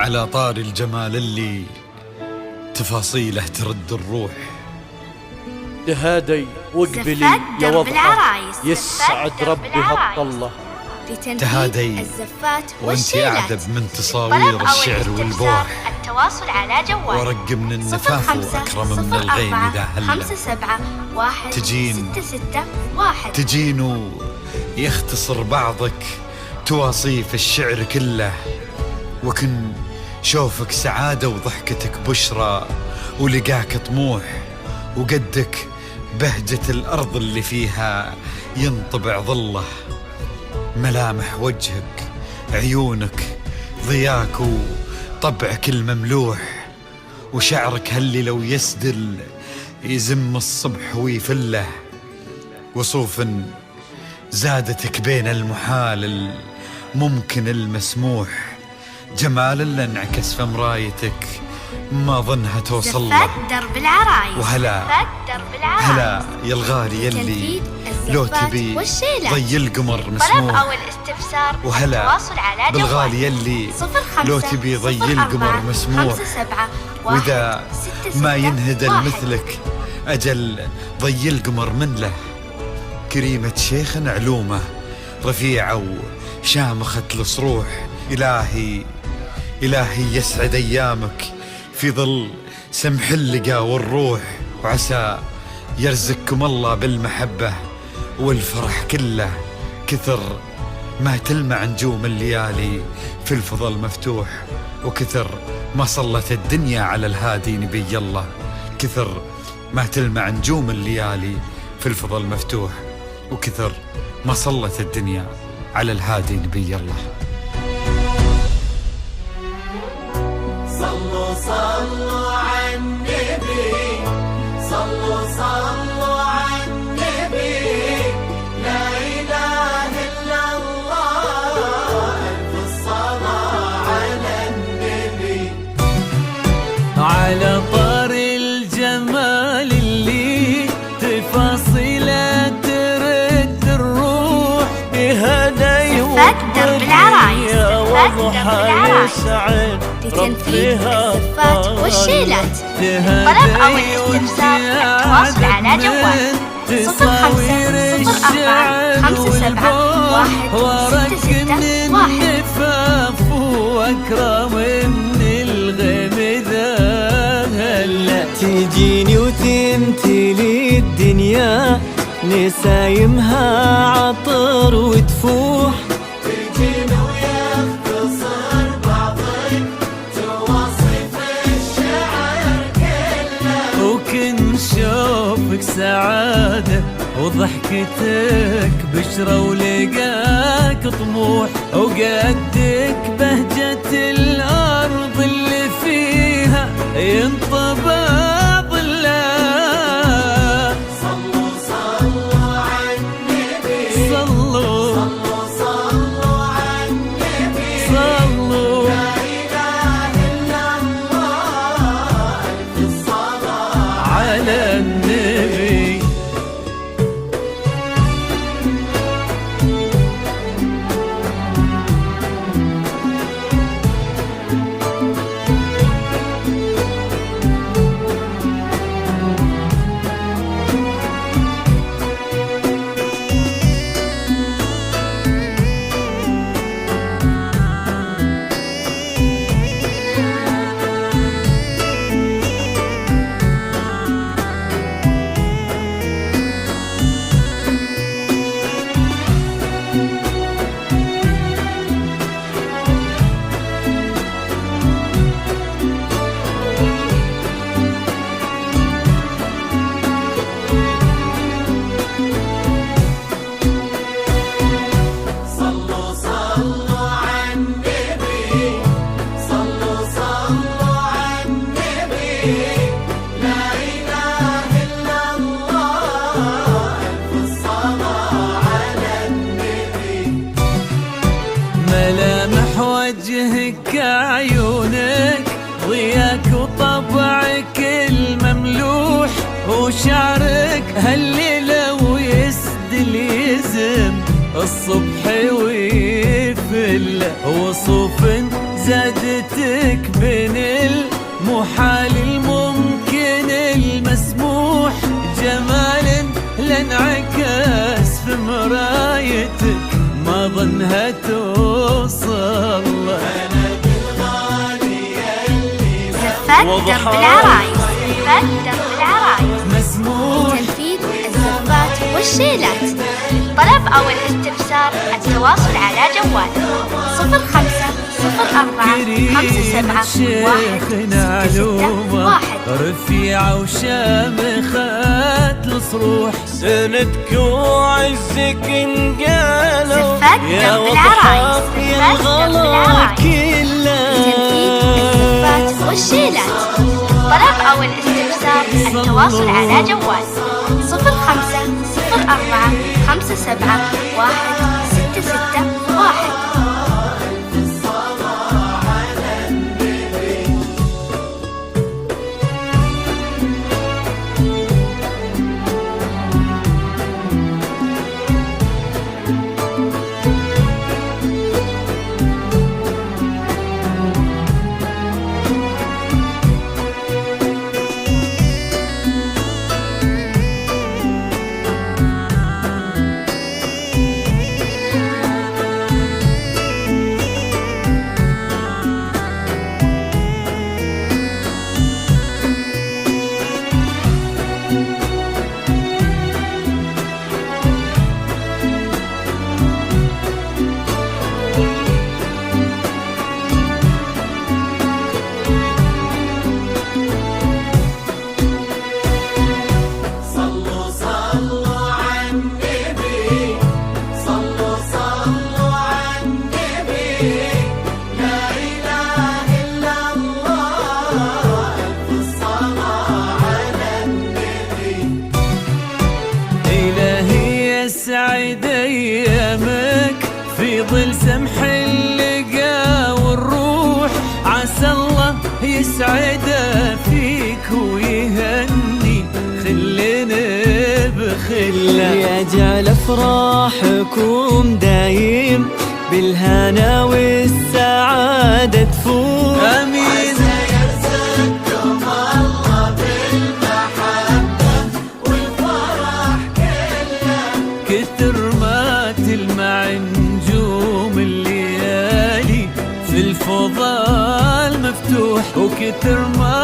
على طار الجمال اللي تفاصيله ترد الروح. تهادي واقبلي يا وضحة يسعد ربي هالطلة. تهادي وانت أعذب من تصاوير الشعر والبوح، التواصل على جوال ورق من النفاف وأكرم من الغيم إذا هلا. تجين ويختصر بعضك تواصيف الشعر كله، وكن شوفك سعادة وضحكتك بشرى، ولقاك طموح وقدك بهجة الأرض اللي فيها ينطبع ظله. ملامح وجهك عيونك ضياك وطبعك المملوح، وشعرك هاللي لو يسدل يزم الصبح ويفله. وصوف زادتك بين المحال الممكن المسموح، جمال اللي انعكس في مرايتك ما ظنها توصل له. درب العرايس وهلا هلا يا الغالي يلي لو تبي ضي القمر مسموح. وهلا بالغالي يلي لو تبي ضي القمر مسموح، وإذا ما ينهدى مثلك أجل ضي القمر من له. كريمة شيخ علومه رفيعة وشامخة الصروح، إلهي يسعد أيامك في ظل سمح اللقا والروح. وعسى يرزقكم الله بالمحبة والفرح كله، كثر ما تلمع نجوم الليالي في الفضا المفتوح، وكثر ما صلت الدنيا على الهادي نبي الله. كثر ما تلمع نجوم الليالي في الفضا المفتوح، وكثر ما صلت الدنيا على الهادي نبي الله. صلوا صلوا على النبي، صلوا صلوا على النبي، لا إله إلا الله، ألف الصلاة على النبي. على طار الجمال اللي تفاصيله ترد الروح، هذا درب العرايس لتنفيذ الزفات والشيلات. طلب أو الاستفسار التواصل على جوال 05 النفاف وأكرم من الغيم ذا هلا. تجيني وتمتلي الدنيا نسايمها عطر وتفوح، تجيني ويختصر بعضك تواصف الشعر كله، وكن شوفك سعادة وضحكتك بشرى، ولقاك طموح وقدك بهجة الأرض اللي فيها ينطبع ملامح وجهك عيونك ضياك وطبعك المملوح، وشعرك هاللي لو يسدل يزم الصبح ويفل، وصوف سادتك بين المحال الممكن المسموح، جمال لانعكس في مرايتك ما ظنها توصل. زفات درب العرايس، زفات درب العرايس مسموح لتنفيذ الزفات والشيلات. طلب أو الاستفسار التواصل على جوال شيخنا علومة 05045661. رفيعة وشامخات الصروح، سندك وعزك انقالوا زفات يا درب العرايس، وضحاك يا زفات درب الغلا العرايس كله. لتنفيذ الزفات والشيلات. طلب أو الاستفسار التواصل على جوال 0504571661. يسعد ايامك في ظل سمح اللقا والروح، عسى الله يسعده فيك ويهني خلنا بخله. يجعل افراحكم دايم بالهنا والسعادة تفوح. امين. كتر ما تلمع نجوم الليالي في الفضاء المفتوح، وكتر ما